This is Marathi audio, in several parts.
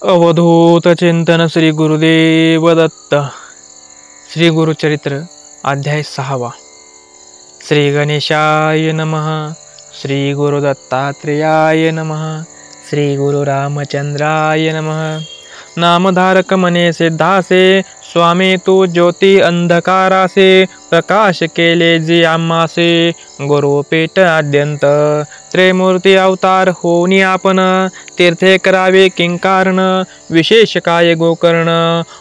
अवधूत चिंतन श्री गुरुदेव दत्त. श्री गुरुचरित्र अध्याय 6. श्री गणेशाय नमः. श्री गुरुदत्तात्रेयाय नमः. श्री गुरुरामचंद्राय नमः. नामधारक मने सिद्धासे, स्वामी तू ज्योती अंधकारासे, प्रकाश केले जी आम्हासे, गुरुपेठ आद्यंत त्रिमूर्ती अवतार होनी आपण, तीर्थे करावे किंकारण, विशेष काय गोकर्ण,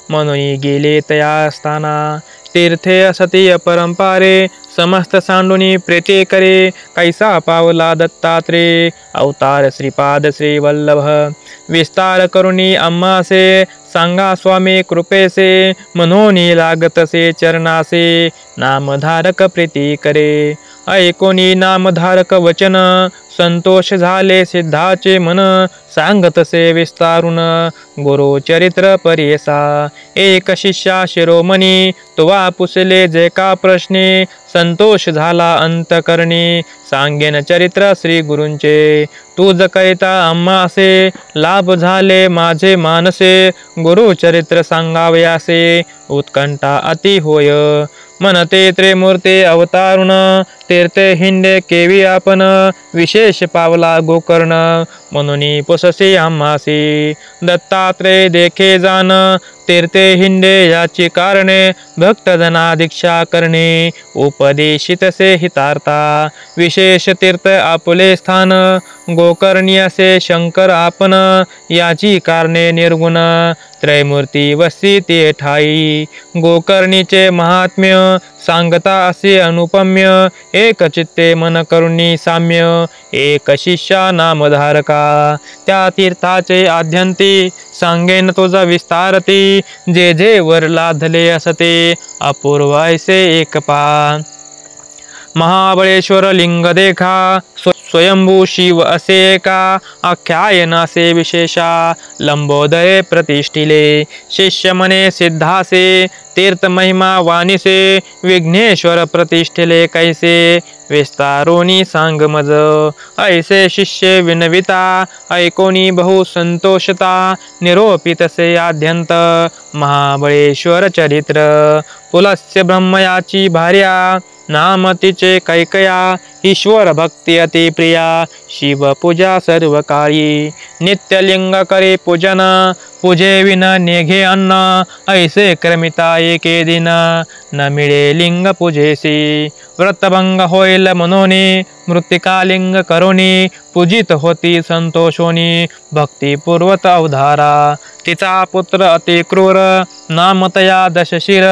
म्हणून गेले तया असताना, तीर्थे असती अपरंपारे, समस्त सांडुनी प्रेते करे, कैसा पावला दत्तात्रे, अवतार श्रीपाद श्री वल्लभ, विस्तार करुणी आम्हासे, सांगा स्वामी कृपेसे, मनोनी लागतसे चरणासे, नामधारक प्रीती करे. ऐकोनी नामधारक वचन, संतोष झाले सिद्धाचे मन, सांगतसे विस्तारून, गुरुचरित्र परियसा. एक शिष्या शिरोमणी, तुवा पुसले जे का प्रश्ने, संतोष झाला अंतकरणी, सांगेन चरित्र श्री गुरूंचे. तुझ करिता आम्हासे, लाभ झाले माझे मानसे, गुरुचरित्र सांगावयासे, उत्कंठा अति होय. म्हणते त्रिमूर्ती अवतारुण, तीर्थे हिंडे केवी आपण, विशेष पावला गोकर्ण, म्हणून पुससे आम्हासी. दत्तात्रेय देखे जाण, तीर्थे हिंडे याची कारणे, भक्तजना दीक्षा करणे, उपदेशितसे हितार्था, विशेष तीर्थ आपले स्थान, गोकर्णी असे शंकर आपण, याची कारणे निर्गुण, त्रैमूर्ती वसी ते ठाई. गोकर्णीचे महात्म्य सांगता असे अनुपम्य, एक चित्ते मन करुणी साम्य, एक शिष्या नामधारका. त्या तीर्थाचे आद्यंती, सांगेन तुझा विस्तारती, जे जे वर लाधले असते, अपूर्व ऐसे एक पा. महाबळेश्वर लिंग देखा, स्वयंभू शिव असे एका, आख्यायन असे विशेषा, लंबोदरे प्रतिष्ठिले, शिष्य मने सिद्धासे, तीर्थ महिमा वाणीसे, विघ्नेश्वर प्रतिष्ठिले कैसे, विस्तारोनी सांग मज. ऐसे शिष्य विनविता, ऐकोनी बहु संतोषता, निरोपितसे आद्यंत, महाबळेश्वर चरित्र. पुलस्य ब्रह्मयाची भार्या, नाम तिचे कैकया, ईश्वर भक्ती अति प्रिया, शिव पूजा सर्व काळी, नित्यलिंग करे पूजन, पूजे विना नेघे अन्न, ऐसे क्रमिता एके दिन, न मिळे लिंग पूजेसी. व्रतभंग होईल मनोनी, मृत्तिका लिंग करोनी, पूजित होती संतोषोनी, भक्तिपूर्वत अवधारा. तिचा पुत्र अति क्रूर, नामतया दशशिर,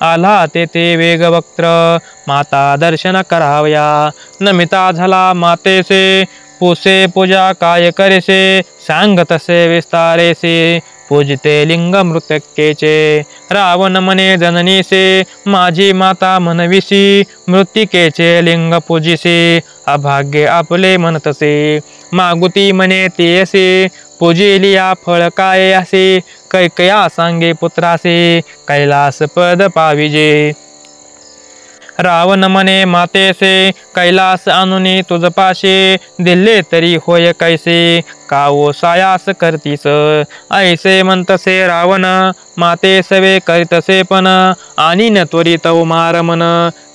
आला तेथे वेगवक्त्र, माता दर्शन करावया. नमिता झाला मातेसे, पुसे पूजा काय करेसे, सांगतसे विस्तारेसे, पूजिते लिंग मृत्यकेचे. रावण मने जननीसे, माझी माता म्हणविसी, मृत्तिकेचे लिंग पूजिसे, अभाग्य आपले म्हणतसे. मागुती मने तेयसे, पूजिलिया फळ काय असे, कैकया सांगे पुत्रासे, कैलास पद पाविजे. रावण मने मातेसे, कैलास आणुनी तुझपाशे, दिले तरी होय कैसे, कावो सायास करतीस. ऐसे म्हणतसे रावण, माते सवे करीतसे पण, आणि न त्वरित मार मन,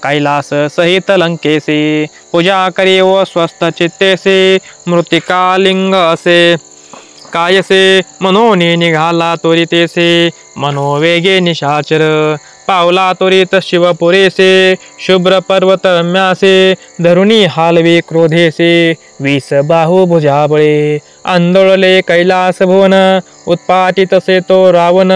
कैलास सहित लंकेसे. पूजा करी व स्वस्थ चित्तेसे, मृत्तिका लिंग असे कायसे, मनोनी निघाला त्वरितेसे, मनोवेगे निशाचर. पावला त्वरित शिवपुरेसे, शुभ्र पर्वत रम्यासे, धरुणी हालवी क्रोधेसे, 20 बाहू भुजाबळे. आंदोळले कैलास भुवन, उत्पाटितसे तो रावण,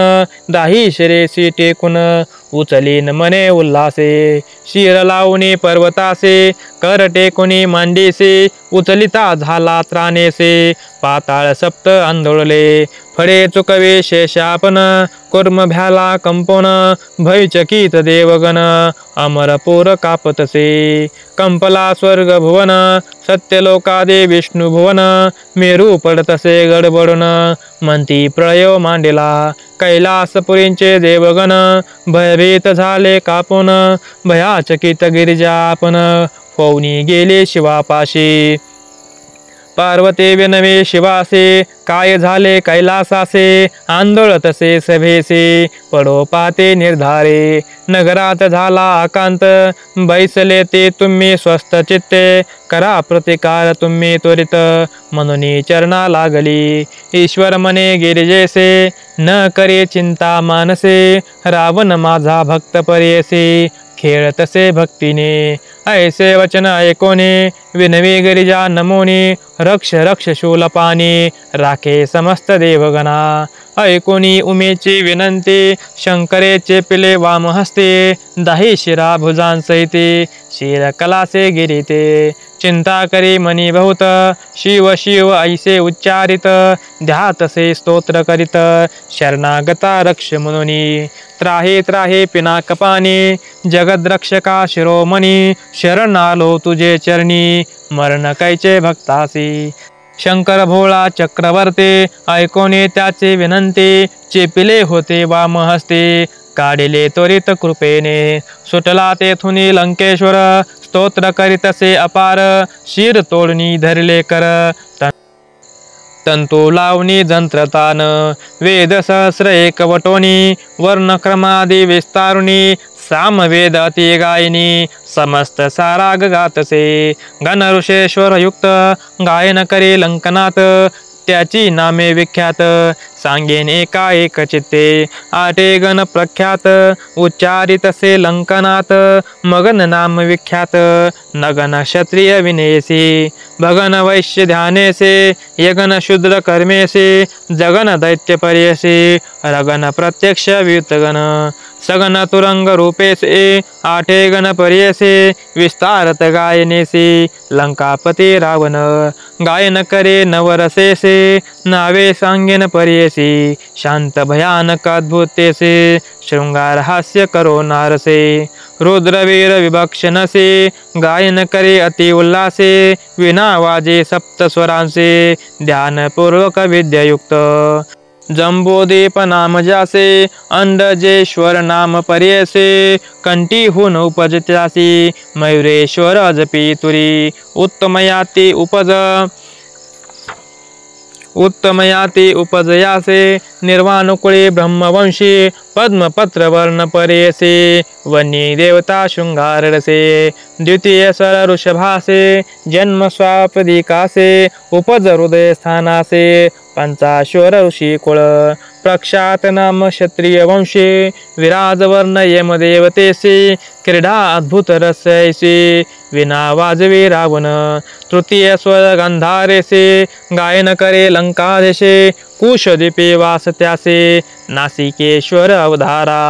दाही शिरेसी टेकून, उचलीन मने उल्हासे. शिर लावणी पर्वतासे, कर टेकुनी मांडीसे, उचलिता झाला त्राणेसे, पाताळ सप्त आंदोळले. फळे चुकवे शेषापन, कुर्म भ्याला कंपन, भयचकित देवगण, अमरपूर कापतसे. कंपला स्वर्ग भुवन, सत्यलोकादे विष्णू भुवन, मेरू पडतसे गडबडून, म्हणती प्रळय मांडिला. कैलासपुरींचे देवगण, भयभीत झाले कापून, भयाचकित गिरिजा आपण, होऊनी गेले शिवापाशी. पार्वती विनवे शिवासे काय झाले कैलासासे आंदोळ तसे सभेसे पडो पाते निर्धारे नगरात झाला आकांत बैसले ते तुम्ही स्वस्थ चित्ते करा प्रतिकार तुम्ही त्वरित म्हणून चरणा लागली ईश्वर मने गिरिजेसे न करे चिंता मानसे रावण माझा भक्त पर्यसे खेळ तसे भक्तीने ऐसे वचन ऐकोने विनवी गिरिजा नमोनी रक्ष रक्ष शूलपानी राखे समस्त देवगणा ऐकोनी उमेची विनंती शंकरेचे पिले वामहस्ते दाही शिरा भुजांसहिते शिर कलासे गिरिते चिंता करी मनी बहुत शिव शिव ऐसे उच्चारित ध्यातसे स्तोत्र करीत शरणागता रक्ष म्हणूनी त्राहे त्राहे पिनाकपाने जगद्रक्षका शिरोमणी शरण आलो तुझे चरणी मरण कैचे भक्तासी शंकर भोळा चक्रवर्ती ऐकोने त्याचे विनंती चेपिले होते वामहस्ते काढिले त्वरित कृपेने सुटला तेथुनी लंकेश्वर स्तोत्र करीतसे अपार शिर तोडणी धरले कर तंतू लावणी जंत्रतान वेद सहस्र एकवटोनी वर्णक्रमादी विस्तारुणी सामवेद अति गायनी समस्त साराग गातसे गण ऋषेश्वर युक्त गायन करे लंकनात त्याची नामे विख्यात सांगेन एका एक चित्ते आटे गण प्रख्यात उच्चारितसे लंकनात मगन नाम विख्यात नगन क्षत्रिय विनेसी भगन वैश्य ध्यानेसे यगन शूद्र कर्मेसे जगन दैत्य पर्यसे रगन प्रत्यक्ष व्युतगण सगन तुरंग रूपेसे आठे गण पर्यसे विस्तारत गायनेसे लंकापती रावण गायन करे नवरसेसे नावे सांगेन पर्यसी शांत भयानक अद्भुतेसे शृंगार हास्य करो नारसे रुद्रवीर विभक्षणसे गायन करे अति उल्लासे विना वाजे सप्त स्वरांसे ध्यानपूर्वक विद्यायुक्त जंबोदीप नाम जासे अंडजेश्वर नाम पर्यसे कंठीहून उपजत्यासी मयुरेश्वर जपी तुरी उत्तमयाती उपजयासे निर्वाणुकुळे ब्रह्मवंशी पद्मपत्र वर्ण पर्यसे वन्नी देवता शृंगाररसे द्वितीय सर ऋषभासे जन्म स्वापदिकासे उपज हृदय स्थानासे पंचाश्वर ऋषी कुळ प्रख्यात नाम क्षत्रिय वंशे विराजवर्ण यमदेवतेसे क्रीडा अद्भुत रसैसे विना वाजवे रावण तृतीय स्वर गंधारेसे गायन करे लंकादेशे कुशदीपे वासत्यासे नासिकेश्वर अवधारा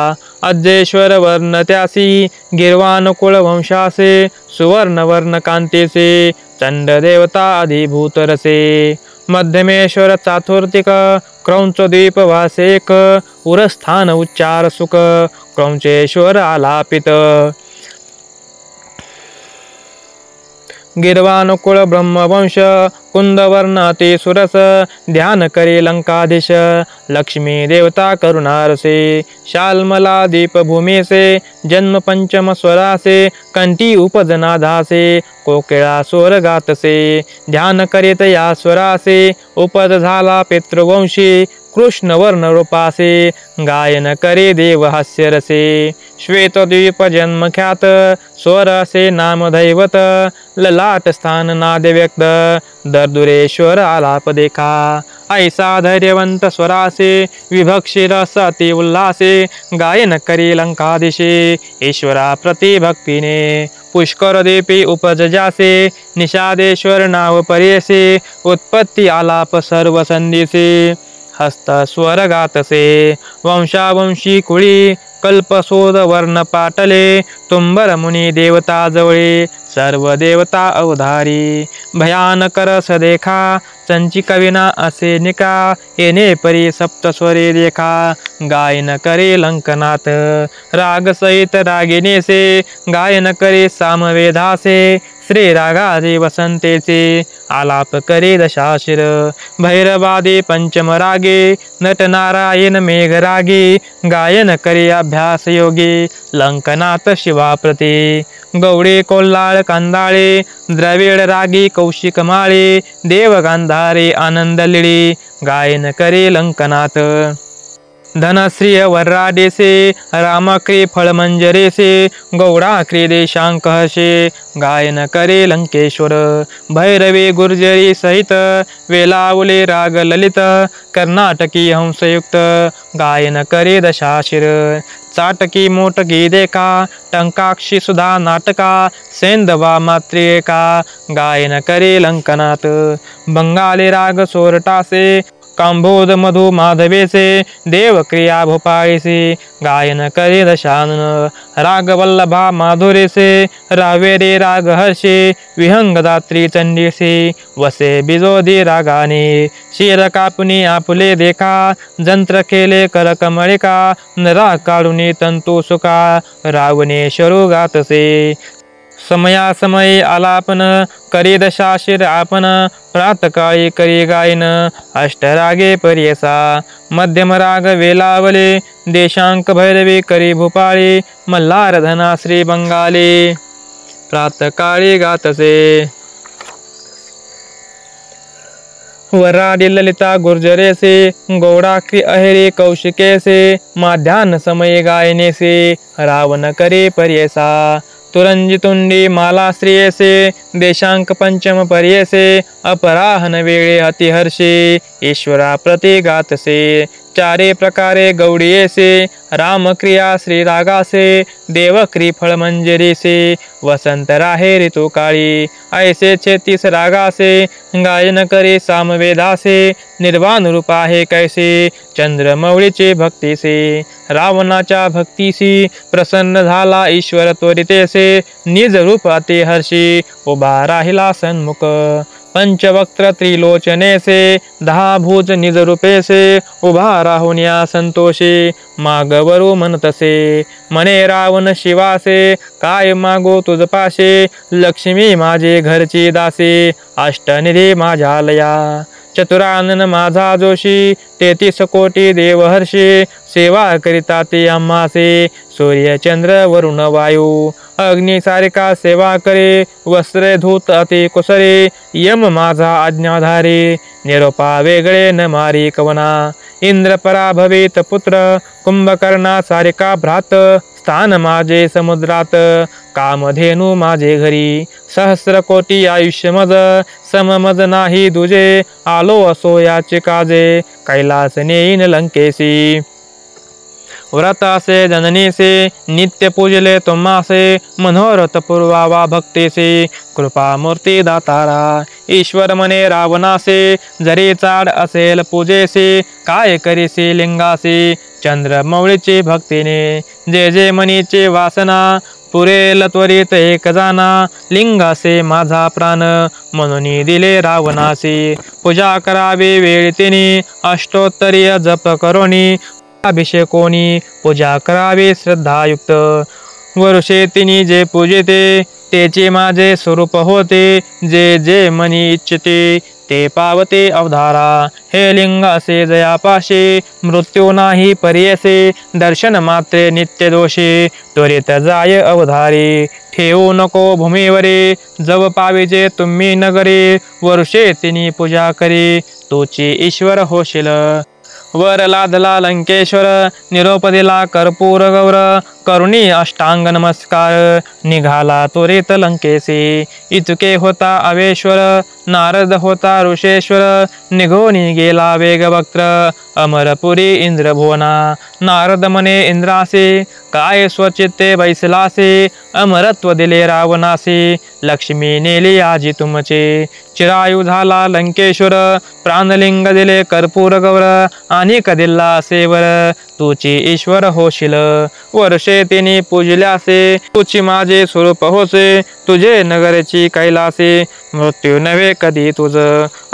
अज्जेश्वर वर्ण त्यासी गिरवान कुळ वंशासे सुवर्ण वर्ण कांतेसे चंड देवता अधिभूत रसे मध्यमेश्वर चातुर्तिक क्रौंचद्वीप वासेक उरस्थान उच्चार सुख क्रौंचेश्वर आलापित गिरवानुकुळ ब्रह्मवंश कुंदवर्ण अति सुरस ध्यान करे लंकाधीश लक्ष्मी देवता करुणारसे शालमला दीप भूमेसे जन्म पंचम स्वरासे कंठी उपजनाधासे कोकिळा स्वर गातसे ध्यान करीत या स्वरासे उपज झाला पितृवंशी कृष्ण वर्ण रूपासे गायन करे देव हास्य रसे श्वेतद्वीप जन्म ख्यात स्वरसे नाम दैवत ललाट स्थान नाद व्यक्त दर्दुरेश्वर आलाप देखा ऐसा धैर्यवंत स्वरासे विभक्षी रस अति उल्लासे गायन करी लंकादिशे ईश्वरा प्रति भक्तीने पुष्कर देपी उपज जासे निषादेश्वर नाव पर्यसे उत्पत्ती आलाप सर्व संदिसे हस्त स्वर गातसे वंशावंशी कुळी कल्पशोध वर्ण पाटले तुंबर मुनी देवता जवळे सर्व देवता अवधारी भयानक रस देखा चंचिक विना असे निका येणे परी सप्तस्वरे देखा गायन करे लंकनाथ राग सहित रागिनेसे गायन करे सामवेदासे श्री रागादे वसंतेचे आलाप करे दशाशिर भैरवादे पंचम रागे नट नारायण मेघरागे गायन करे अभ्यास योगी लंकनाथ शिवाप्रती गौडी कोल्हाळ कांदाळे द्रविड रागी कौशिक माळे देव गांधारे आनंद लिळी गायन करे लंकनाथ धनश्रिय वर्राडेसे रामक्री फळमंजरेसे गौडाक्री देशांक हसे गायन करे लंकेश्वर भैरवी गुर्जरी सहित वेलावले राग ललित कर्नाटकी हंसयुक्त गायन करे दशाशिर चाटकी मोटकी देखा टंकाक्षी सुधा नाटका सेंदवा मात्रिका गायन करे लंकनाथ बंगाली राग सोरटासे कांबोद मधु माधवेसे देव क्रिया भोपाळीसे गायन करे दशानन राग वल्लभा माधुरेसे रावेरे राग हर्षे विहंगदात्री चंडीसे वसे बिजोदी रागाने शिर कापुनी आपुले देखा जंत्र केले कर कमळिका नरा काढुनी तंतु सुका रावणे शरू गातसे समयासमयी आलापन करी दशाशिर आपण प्रातकाळी करी गायन अष्टरागे पर्यसा मध्यम राग वेलावले देशांक भैरवी करी भूपाळी मल्हार धना श्री बंगाली प्रातकाळी गातसे वराडी ललिता गुर्जरेसे गौडाक्री अहेरी कौशिकेसे माध्यान्ह समये गायनेसे रावण करे पर्यसा तुरंजितुंडी माला श्रियेसे देशांक पंचम पर्येसे अपराहन वेळे अतिहर्षे ईश्वरा प्रति गातसे चारे प्रकारे गौडीयेसे रामक्रिया श्रीरागासे देवक्री फळमंजरीसे वसंत राहे ऋतुकाळी ऐसे 36 रागासे गायन करे सामवेदासे निर्वाण रूप आहे कैसे चंद्रमौळीचे भक्तीसे रावणाच्या भक्तीसी प्रसन्न झाला ईश्वर त्वरितेसे निज रूप अति हर्षी उभा राहिला सन्मुख पंचवक्त्र त्रिलोचनेसे 10 भुज निज रूपेसे उभा राहुन्या संतोषे मागवरू म्हणतसे मने रावण शिवासे काय मागो तुझ पाशे लक्ष्मी माझे घरची दासे अष्टनिधी माझ्या लया चतुरानन माझा जोशी 33 कोटी देवहर्षी सेवा करिता ते आम्हासे सूर्य चंद्र वरुण वायू अग्नि सारिका सेवा करे वस्त्रे धूत अति कुसरे यम माझा आज्ञाधारी निरोपा वेगळे न मारी कवना इंद्र पराभवित पुत्र कुंभकर्णा सारिका भ्रात स्थान माझे समुद्रात कामधेनु माझे घरी सहस्र कोटी आयुष्य मज सममज नाही दुजे आलो असो याचे काजे कैलास नेईन लंकेसी व्रतासे जननीसे नित्य पूजले तुम्हासे मनोरथ पूर्वावा भक्तीसे कृपा मूर्ती दातारा ईश्वर मने रावणासे जरी चाड असेल पूजेसे काय करीसे लिंगासे चंद्रमौळीचे भक्तीने जे जे मनीचे वासना पुरेल त्वरित एक जाना लिंगासे माझा प्राण म्हणून दिले रावणासे पूजा करावी वेळ तिने अष्टोत्तरीय जप करोनी अभिषेकोनी पूजा करावी श्रद्धायुक्त वर्षे तिनी जे पूजिते तेचे माझे स्वरूप होते जे जे मनी इच्छिते ते पावते अवधारा हे लिंग असे जयापाशे मृत्यू नाही पर्यसे दर्शन मात्रे नित्य दोषे त्वरित जाय अवधारी ठेवू नको भूमीवरे जव पाविजे तुम्ही नगरे वर्षे तिनी पूजा करी तोची ईश्वर होशील वर लादला लंकेश्वर निरोप दिला कर्पूर गौर करुणी अष्टांग नमस्कार निघाला त्वरित लंकेसी इतके होता अवेश्वर नारद होता ऋषेश्वर निघोनी गेला वेगवक्त्र अमरपुरी इंद्रभुवना नारद मने इंद्रासे काय स्वचित्ते बैसलासे अमरत्व दिले रावणासे लक्ष्मी नेली आजी तुमचे चिरायू झाला लंकेश्वर प्राणलिंग दिले कर्पूर गौर आणि कदिल्ला सेवर तुची ईश्वर होशील वर्षे तिने पूजल्यासे तुची माझे स्वरूप होसे तुझे नगरची कैलासे मृत्यू नव्हे कधी तुझ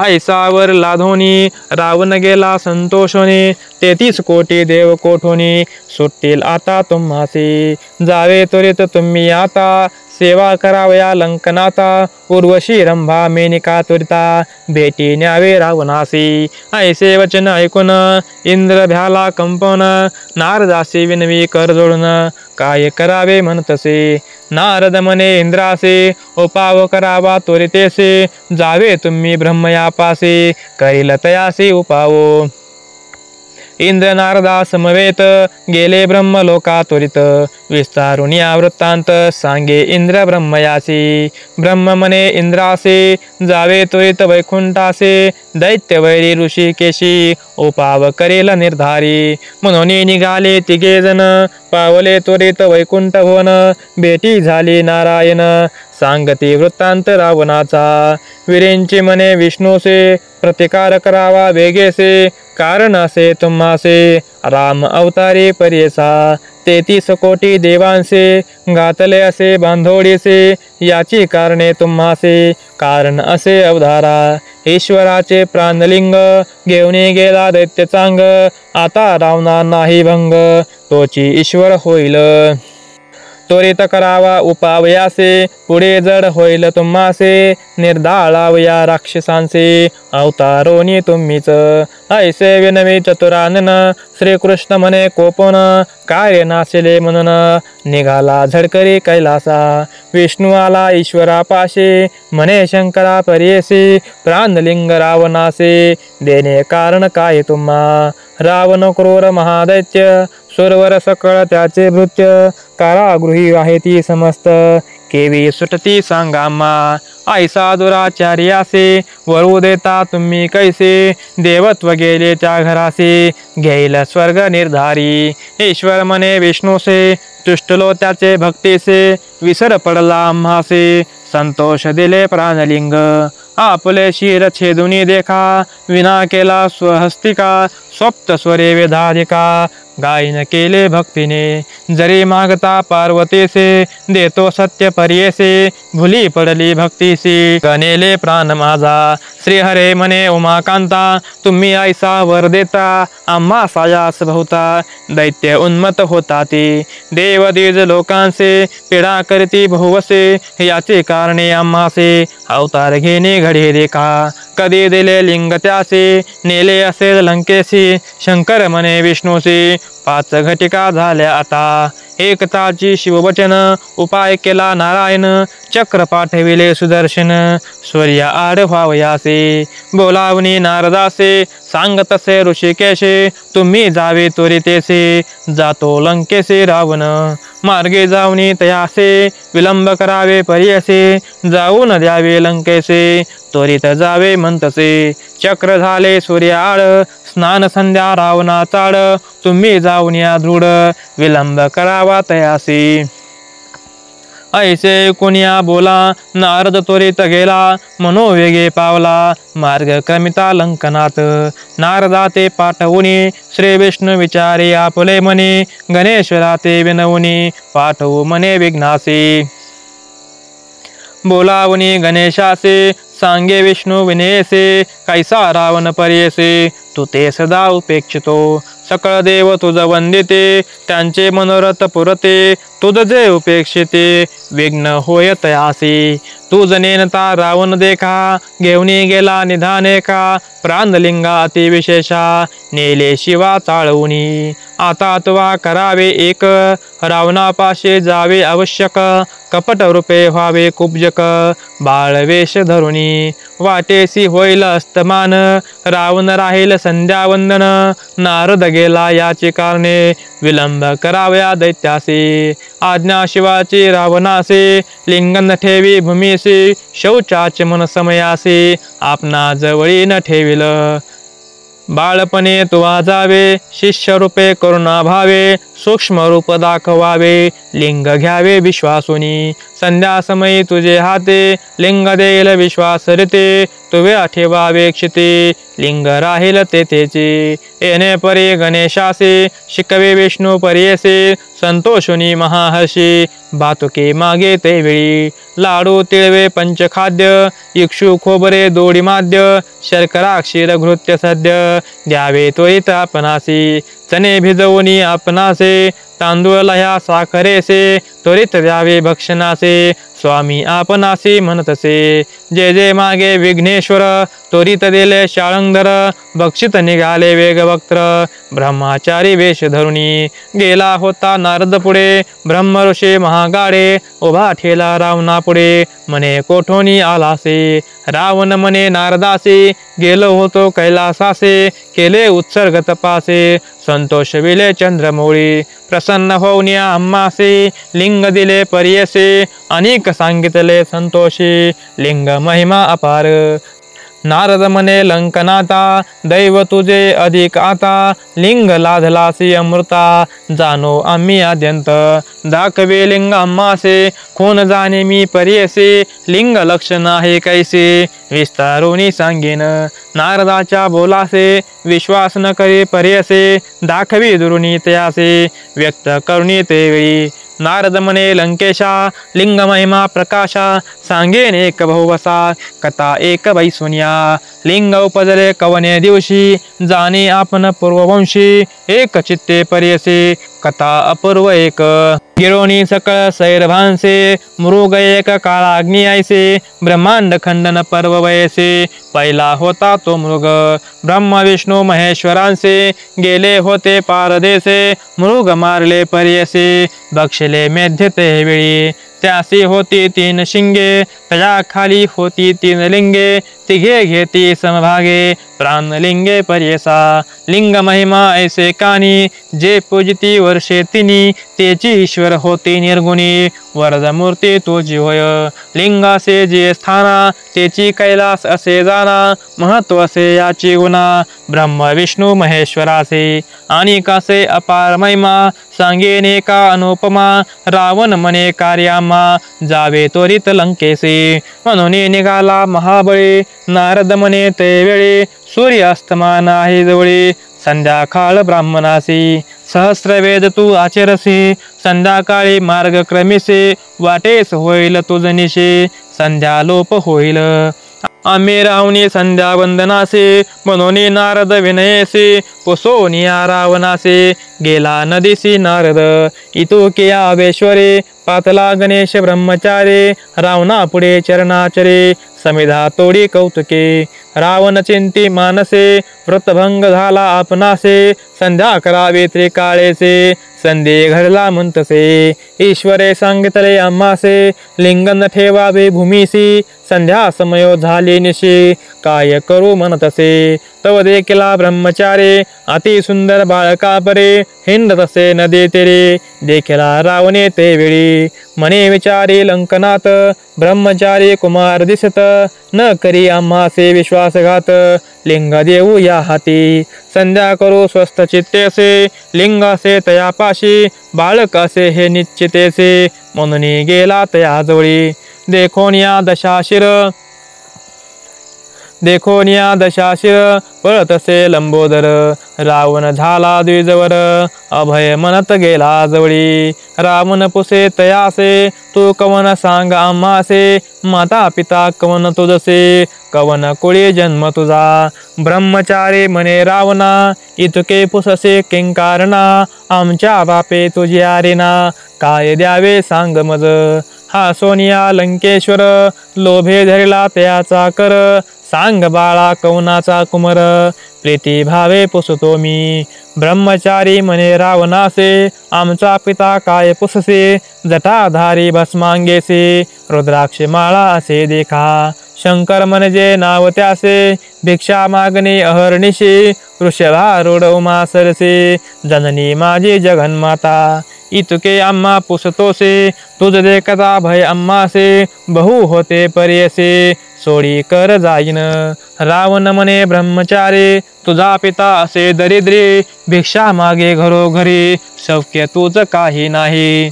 ऐसावर लाधोनी रावण गेला संतोषोनी 33 कोटी देव कोठोनी सुटतील आता तुम्हासी जावे त्वरित तुम्ही आता सेवा करावया लंकनाथा, उर्वशी रंभा मेनिका त्वरिता, भेटी न्यावे रावणासी. ऐसे वचन ऐकून इंद्र भ्याला कंपन, नारदासी विनवी कर जोडून, काय करावे म्हणतसे. नारद म्हणे इंद्रासे, उपाव करावा त्वरितेसे, जावे तुम्ही ब्रह्मयापासे, करील तयासे उपावो. इंद्र नारदा समवेत गेले ब्रह्मलोका त्वरित, विस्तारून या वृत्तांत सांगे इंद्र ब्रह्मयासी. ब्रह्म म्हणे इंद्रासे, जावे त्वरित वैकुंठासे, दैत्यवैरी ऋषिकेशी, उपाव करेल निर्धारी. म्हणून निघाले तिघे जण, पावले त्वरित वैकुंठ भवन, भेटी झाली नारायण, सांगती वृत्तांत रावणाचा. वीरेंची म्हणे विष्णूसे, प्रतिकार करावा वेगेसे, कारण असे तुम्हासे, राम अवतारी पर्येसा. 33 कोटी देवांसे, घातले असे बांधोडीसे, याची कारणे तुम्हासे, कारण असे अवधारा. ईश्वराचे प्राणलिंग, घेऊन गेला दैत्य चांग, आता रावणार नाही भंग, तोची ईश्वर होईल. त्वरित करावा उपावयासे, पुढे जड होईल तुम्हासे, निर्धाळावया राक्षसांचे, अवतारोनी तुम्हीच. ऐसे विनवी चतुरानन, श्रीकृष्ण म्हणे कोपन, कार्य नाशिले म्हणून, निघाला झडकरी कैलासा. विष्णू आला ईश्वरापाशे, म्हणे शंकरा पर्येसी, प्राणलिंग रावणासे, देणे कारण काय तुम्हा. रावण क्रूर महादैत्य, सुरवर सकळ त्याचे भृत्य, कारागृही आहे ती समस्त, केवी सुटती सांगामा. ऐसा दुराचार्यासे, वरू देता तुम्ही कैसे, देवत्व गेले त्या घरासे, घेईल स्वर्ग निर्धारी. ईश्वर म्हणे विष्णूसे, तुष्टलो त्याचे भक्तीसे, विसर पडला आम्हासे, संतोष दिले प्राणलिंग. आपले शिर छेदुनी देखा, विना केला स्वहस्तिका, स्वप्त स्वरे वेधाधिका, गायन केले भक्तीने. जरी मागता पार्वतीसे, देतो सत्य पर्येसे, भुली पडली भक्तीसी, गणेले प्राण माझा. श्रीहरे म्हणे उमाकांता, तुम्ही ऐसा वर देता, आम्हा सायास बहुता, दैत्य उन्मत होता ती. देवदीज लोकांसे, पीडा करती बहुवसे, याचे कारणे आम्हासे, अवतार घेणे घडे देखा. कधी दिले लिंग त्यासे, नेले असेल लंकेसी, शंकर म्हणे विष्णूसी, 5 घटिका झाल्या आता. एकताची शिववचन, उपाय केला नारायण, चक्र पाठविले सुदर्शन, स्वर्य आड व्हावयासे. बोलावणी नारदासे, सांगतसे ऋषिकेशे, तुम्ही जावे त्वरितेसे, जातो लंकेसे रावण. मार्गे जाऊनी तयासे, विलंब करावे पर्यसे, जाऊन द्यावे लंकेसे, त्वरित जावे म्हणतसे. चक्र झाले सूर्य आड, स्नान संध्या रावणा चाड, तुम्ही जाऊन या दृढ, विलंब करावा तयासी. ऐसे कुणिया बोला, नारद त्वरित गेला, मनोवेगे पावला, मार्ग क्रमिता लंकनात. नारदा ते पाठवुनी, श्री विष्णू विचारे आपले म्हणे, गणेश्वरा ते विनवुनी, पाठवू म्हणे विघ्नासी. बोलावणी गणेशासे, सांगे विष्णू विनेसे, कैसा रावण पर्येसे, तू ते सदा उपेक्षितो. सकळ देव तुझ वंदिते, त्यांचे मनोरथ पुरते, तुझ जे उपेक्षिते, विघ्न होय तयासी. तुझ नेनता रावण देखा, घेऊनी गेला निधाने का, प्राणलिंगा अतिविशेषा, नेले शिवा चाळवुनी. आता तुवा करावे एक, रावणापाशे जावे आवश्यक, कपट रूपे व्हावे कुब्जक, बाळवेश धरुणी. वाटेसी होईल अस्तमान, रावण राहील संध्यावंदन, नारद गेला याची कारणे, विलंब कराव्या दैत्यासी. आज्ञा शिवाची रावणासे, लिंगन ठेवी भूमीसी, शौचाचे मन समयासी, आपणा जवळी न ठेविल. बाळपणे तुवा जावे, शिष्य रूपे करुणा भावे, सूक्ष्म रूप दाखवावे, लिंग घ्यावे विश्वासुनी. संध्या समयी तुझे हाते, लिंग देईल विश्वास रीते, तुवे ठेवावे क्षिते, लिंग राहील तेथेचे. येणे परी गणेशासे, शिकवे विष्णू पर्येसे, संतोषुनी महाहर्षी, भातुके मागे ते वेळी. लाडू तिळवे पंचखाद्य, इक्षु खोबरे दोडी माद्य, शर्करा क्षीर घृत्य सद्य, द्यावे त्वरित आपणासी. चणे भिजवुनी आपणासे, तांदूळ लह्या साखरेसे, त्वरित द्यावे भक्षणासे, स्वामी आपणासी म्हणतसे, जे जे मागे विघ्नेश्वर, त्वरित दिले शाळंगधर, बक्षित निघाले वेगवक्त्र, ब्रह्मचारी वेश धरुणी, गेला होता नारद पुढे, ब्रह्म ऋषी महागाडे, उभा ठेला रावणा पुढे, म्हणे कोठोनी आलासे, रावण म्हणे नारदासे, गेलो होतो कैलासासे, केले उत्सर्ग तपासे, संतोष विले चंद्रमौळी, प्रसन्न होऊनिया आम्हासे, लिंग दिले परियसे, अनेक सांगितले संतोषी, लिंग महिमा अपार, नारद म्हणे लंकनाथा, दैव तुझे अधिक आता, लिंग लाधलासी अमृता, जाणो आम्ही आद्यंत, दाखवे लिंग आम्हासे, कोण जाणे मी परियसे, लिंग लक्षण आहे कैसे, विस्तारोनी सांगेन, नारदाच्या बोलासे, विश्वास न करी परियसे, दाखवी दुरुनी तयासे, व्यक्त करुणी ते वेळी, नारद म्हणे लंकेशा, लिंग महिमा प्रकाशा, सांगेन एक बहुवसा, कथा एक बैसुनिया, लिंग उपजले कवने दिवशी, जाणे आपण पूर्ववंशी, एक चित्ते परियसे, कथा अपूर्व एक, गिरोणी सकळ सैरभांसे, मृग एक काळाग्नी ऐसे, ब्रह्मांड खंडन पर्व वयसे, पहिला होता तो मृग, ब्रह्म विष्णू महेश्वरांचे, गेले होते पारदेसे, मृग मारले परियसे, बक्षले मेध्ये ते वेळी, त्यासी होती तीन शिंगे, त्याच्या खाली होती तीन लिंगे, तिघे घेती समभागे, प्राणलिंगे परियसा, लिंग महिमा ऐसे कानी, जे पूजिती वर्षे तिनी, तेची ईश्वर होती निर्गुणी, वरदमूर्ती तुझी होय, लिंगासे जे स्थाना, तेची कैलास असे जाना, महत्व असे याची गुणा, ब्रह्म विष्णू महेश्वरासे, आणि कासे अपार महिमा, सांगेने का अनुपमा, रावण म्हणे कार्यामा, जावे त्वरित लंकेसे, म्हणून निघाला महाबळी, नारद म्हणे ते वेळी, सूर्यास्तमान आहे जवळी, संध्याकाळ ब्राह्मणासी, सहस्रवेद तू आचरसे, संध्याकाळी मार्ग क्रमिसे, वाटेस होईल तुझनिशे, संध्या लोप होईल, आम्ही रावणी संध्या वंदनासे, म्हणून नारद विनयसे, पुसोनिया रावणासे, गेला नदीसी नारद, इतुके आवेश्वरे, पातला गणेश ब्रह्मचारे, रावणा पुढे चरणाचरे, समिधा तोडी कौतुके, रावण चिंती मानसे, व्रतभंग झाला आपणासे, संध्या करावे त्रिकाळेसे, संधी घडला म्हणतसे, ईश्वरे सांगितले आम्हासे, लिंगन ठेवावे भूमीसी, संध्या समयो झाली निशी, काय करू म्हणतसे, तव देखिला ब्रह्मचारे, अति सुंदर बाळका परे, हिंडतसे नदी तेरे, देखिला रावणे ते वेळी, मने विचारी लंकनाथ, ब्रह्मचारी कुमार दिसत, न करी आम्हासे विश्वासघात, लिंग देऊ या हाती, संध्या करू स्वस्थ चित्तेसे, लिंगासे तयापाशी, बाळक असे हे निश्चितेसे, म्हणून गेला तयाजवळी, देखोनिया दशाशिर, पळतसे लंबोदर, रावण झाला द्विजवर, अभय म्हणत गेला जवळी, रावण पुसे तयासे, तू कवन सांग आम्हासे, माता पिता कवन तुझसे, कवन कुळी जन्म तुझा, ब्रह्मचारी म्हणे रावणा, इतके पुससे किंकारना, आमच्या बापे तुझी आरेना, काय द्यावे सांग मज, हा सोनिया लंकेश्वर, लोभे धरला त्याचा कर, सांग बाळा कवनाचा कुमर, प्रीती भावे पुसतो मी, ब्रह्मचारी म्हणे रावणासे, आमचा पिता काय पुससे, जटाधारी भस्मांगेसे, रुद्राक्ष माळा असे देखा, शंकर म्हणजे नाव त्यासे, भिक्षा मागणे अहर्निशी, वृषभारूढ उमा सरसे, जननी माझी जगन्माता, इतके आम्हा पुसतोसे, तुझ देखता भय आम्हासे, बहु होते परियसे, सोडी कर जाईन, रावण म्हणे ब्रह्मचारी, तुझा पिता असे दरिद्री, भिक्षा मागे घरोघरी, शौक्य तुझ काही नाही,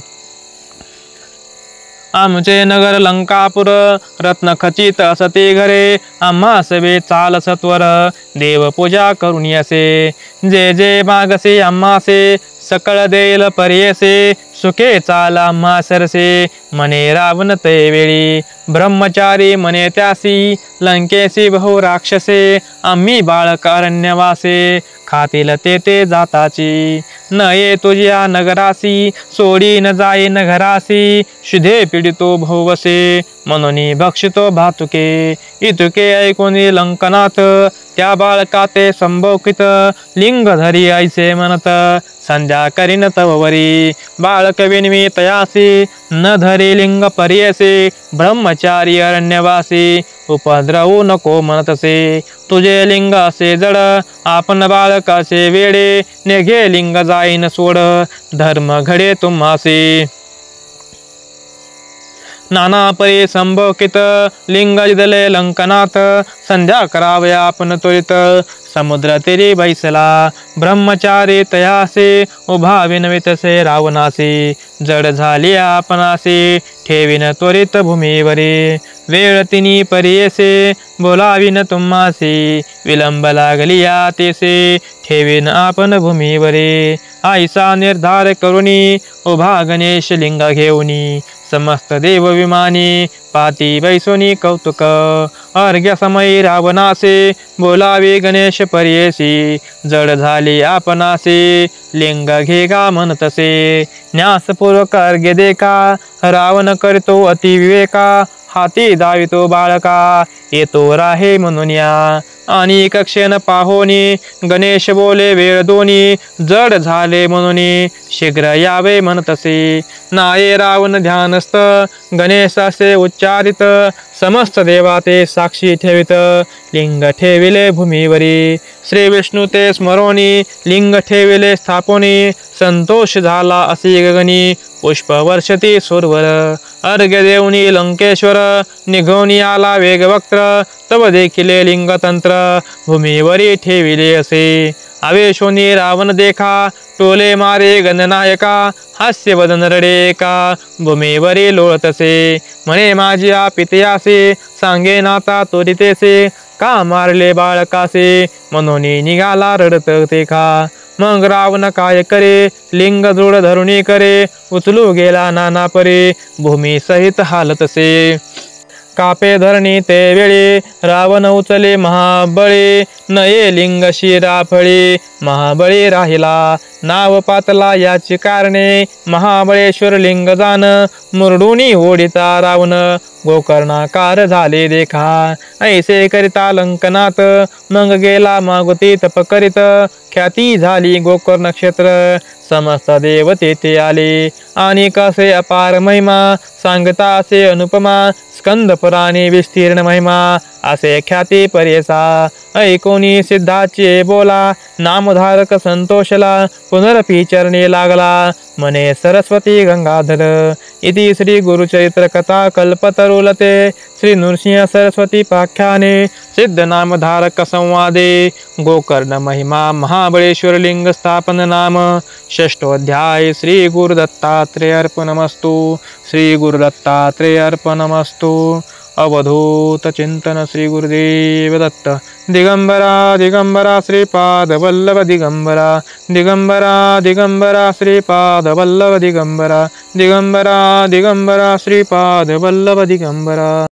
आमचे नगर लंकापुर, रत्न खचित असते घरे, आम्हा सवे चाल सत्वर, देव पूजा करून यसे, जे जे मागसे आम्हासे, सकळ देईल परियसे, सुखे चाल आम्हा सरसे, म्हणे रावण ते वेळी, ब्रह्मचारी म्हणे त्यासी, लंकेसी बहु राक्षसे, आम्ही बाळक अरण्यवासे, खातील ते जाताची, न ये तुझ्या नगरासी सोडी न जाई न घरासी शुधे पीडितो भोवसे म्हणून भक्षितो भातुके इतुके ऐकोनी लंकनात त्या बाळका ते संभोकित लिंग धरी ऐसे म्हणत संध्या करीन तववरी बाळक विनवी तयासी न धरी लिंग पर्यसे ब्रह्मचारी अरण्यवासी उपद्रवू नको म्हणतसे तुझे लिंग असे जड आपण बाळकाचे वेडे नेघे लिंग जाईन सोड धर्म घडे तुम्हासी नाना परी संभोकित लिंग जिदले लंकनाथ संध्या करावे आपण त्वरित समुद्र तेरी बैसला ब्रह्मचारी तयासे उभा विनवितसे रावणासी जड झाली आपणासी ठेविन त्वरित भूमीवरी वेळ तिनी परियेसे बोलाविन तुम्हासी विलंब लागली तेसे ठेविन आपण भूमीवरी आईसा निर्धार करुणी उभा गणेश लिंग घेऊनी समस्त देव विमानी पाती बैसोनी कौतुक अर्घ्य समयी रावणासे बोलावे गणेश पर्येसी जड झाली आपणासे लिंग घेगा म्हणतसे न्यासपूर्वक अर्घ्य देका रावण करतो अतिविवेका हाती दावितो बाळका येतो राहे म्हणून या आणि कक्षेन पाहोनी गणेश बोले वेळ दोनी जड झाले म्हणून शीघ्र यावे म्हणतसे नाये रावण ध्यानस्थ गणेशासे उच्चारित समस्त देवा ते साक्षी ठेवित लिंग ठेविले भूमीवरी श्री विष्णू ते स्मरोनी लिंग ठेविले स्थापोनी संतोष झाला असी गगनी पुष्प वर्षती सुरवर अर्घ्य देवनी लंकेश्वर निघोनी आला वेगवक्त्र तव देखिले लिंगतंत्र भूमीवरी ठेविले असे आवेशोनी रावण देखा टोले मारे गणनायका हास्य वदन रडे का भूमीवरी लोळतसे म्हणे माझ्या पितयासे सांगे नाता त्वरितेसे का मारले बाळकासे म्हणून निघाला रडत ते का मग रावण काय करे लिंग दृढ धरुणी करे उचलू गेला नाना परे भूमी सहित हालतसे कापे धरणी ते वेळी रावण उचले महाबळे नये लिंग शिरा फळे महाबळी राहिला नाव पातला याची कारणे महाबळेश्वर लिंग जाण मुरडुनी ओढिता रावण गोकर्णाकार झाले देखा ऐसे करिता लंकनात मग गेला मागुती तप करीत ख्याती झाली गोकर्ण क्षेत्र समस्त देव तेथे आले आणि कसे अपार महिमा सांगता असे अनुपमा स्कंद पुराणी विस्तीर्ण महिमा असे ख्याती पर्यसा ऐकोनी सिद्धाचे बोला नामधारक संतोषला पुनरपी चरणी लागला मने सरस्वती गंगाधर इति श्री गुरुचरित्र कथा कल्पतरुलते श्री नृसिंह सरस्वती पाख्याने सिद्ध नामधारक संवादे गोकर्ण महिमा महाबळेश्वर लिंग स्थापन नाम षष्ठोऽध्याय श्री गुरुदत्तात्रेय अर्पणमस्तु श्री गुरुदत्तात्रेय अर्पणमस्तु अवधूत चिंतन श्री गुरुदेव दत्त दिगंबरा दिगंबरा श्रीपाद वल्लभ दिगंबरा दिगंबरा दिगंबरा श्रीपाद वल्लभ दिगंबरा दिगंबरा दिगंबरा श्रीपाद वल्लभ दिगंबरा।